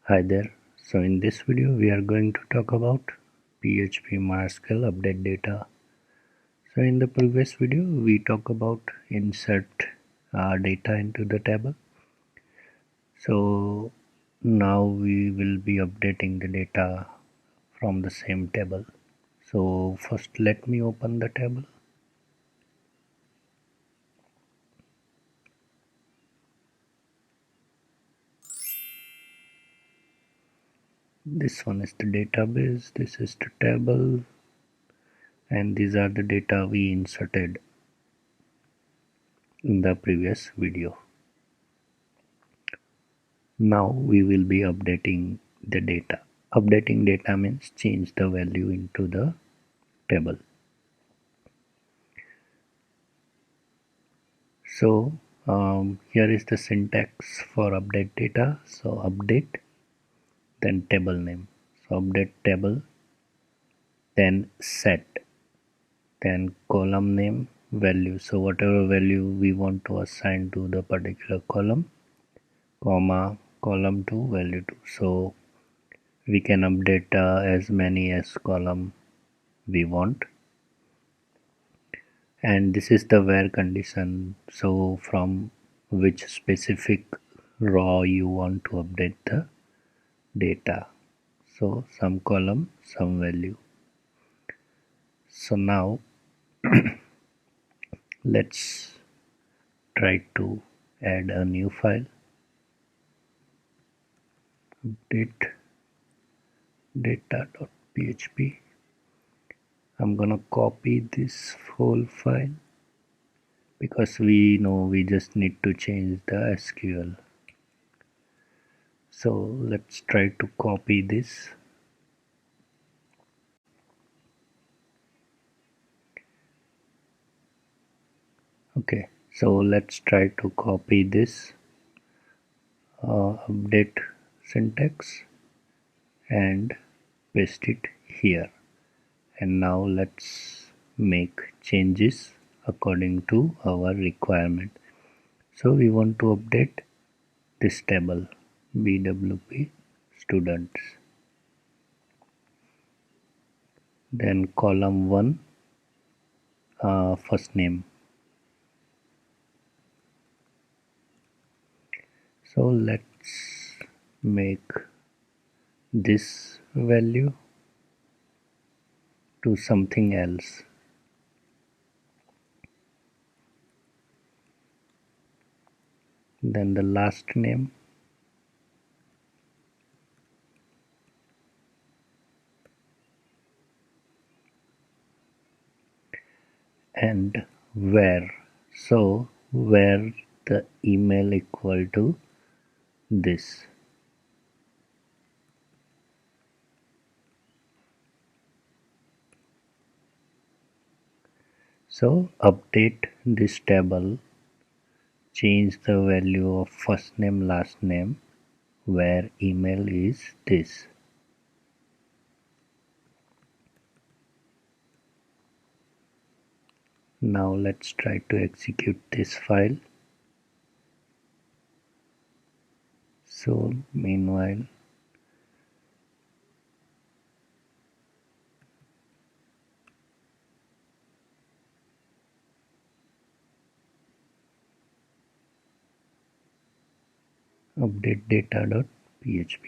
Hi there. So in this video we are going to talk about PHP MySQL update data. So in the previous video we talked about insert data into the table. So now we will be updating the data from the same table. So first let me open the table. This one is the database, this is the table, and these are the data we inserted in the previous video. Now we will be updating the data. Updating data means change the value into the table. So here is the syntax for update data. So update, then table name. So update table, then set, then column name, value. So whatever value we want to assign to the particular column, comma, column 2, value 2. So we can update as many as column we want. And this is the where condition, so from which specific row you want to update the data. So some column, some value. So now let's try to add a new file. Update data.php. I'm gonna copy this whole file because we know we just need to change the SQL. So let's try to copy this. Okay, so let's try to copy this update syntax and paste it here. And now let's make changes according to our requirement. So we want to update this table BWP students, then column 1 first name. So let's make this value to something else. Then the last name, and where. So where the email equal to this. So update this table, change the value of first name, last name, where email is this. Now let's try to execute this file. So meanwhile, update data.php.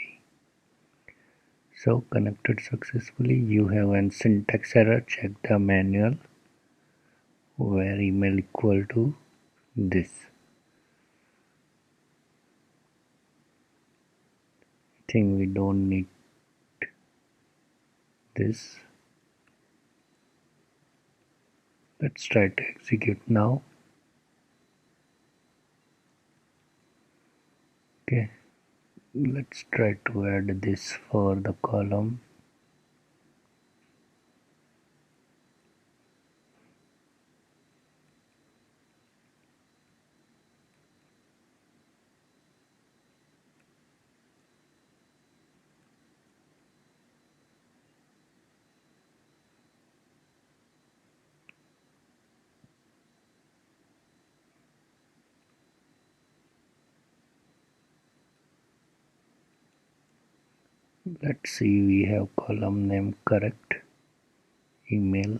So connected successfully. You have an syntax error. Check the manual where email equal to this. I think we don't need this. Let's try to execute now. Okay, let's try to add this for the column. Let's see, we have column name correct, email.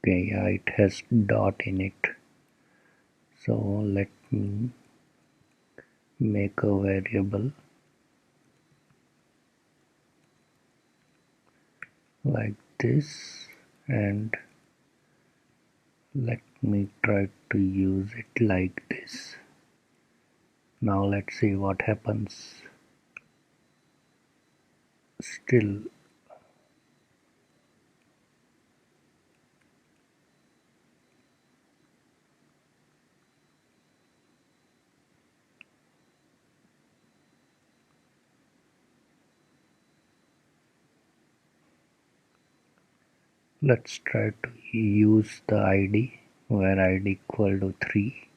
Okay, yeah, it has dot in it. So let me make a variable like this, and let me try to use it like this. Now let's see what happens. Still, let's try to use the ID where ID equal to 3,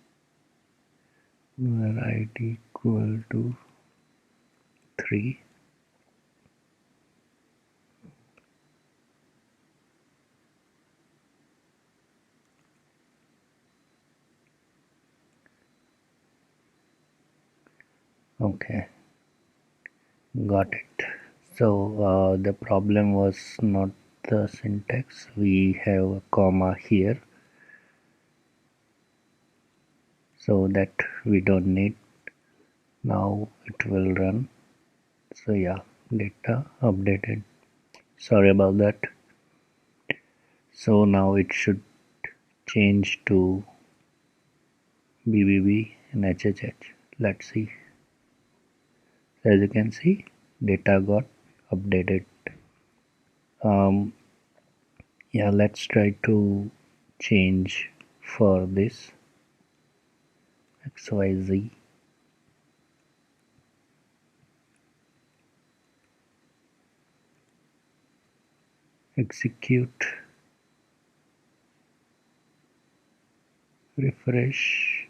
where ID equal to 3. Okay, got it. So the problem was not the syntax. We have a comma here, so that we don't need. Now it will run. So yeah, data updated. Sorry about that. So now it should change to BBB and HHH. Let's see. As you can see, data got updated. Yeah, let's try to change for this XYZ. Execute, refresh,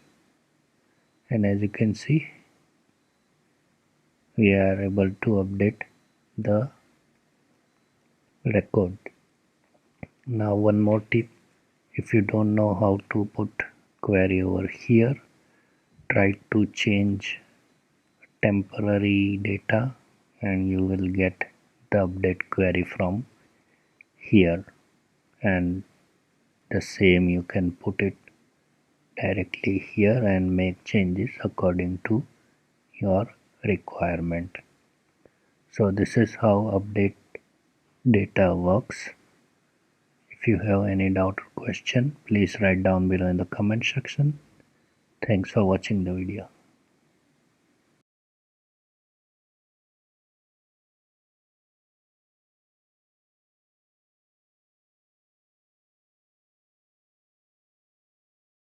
and as you can see, we are able to update the record. Now one more tip, if you don't know how to put query over here, try to change temporary data and you will get the update query from here, and the same you can put it directly here and make changes according to your requirement. So this is how update data works. If you have any doubt or question, please write down below in the comment section. Thanks for watching the video.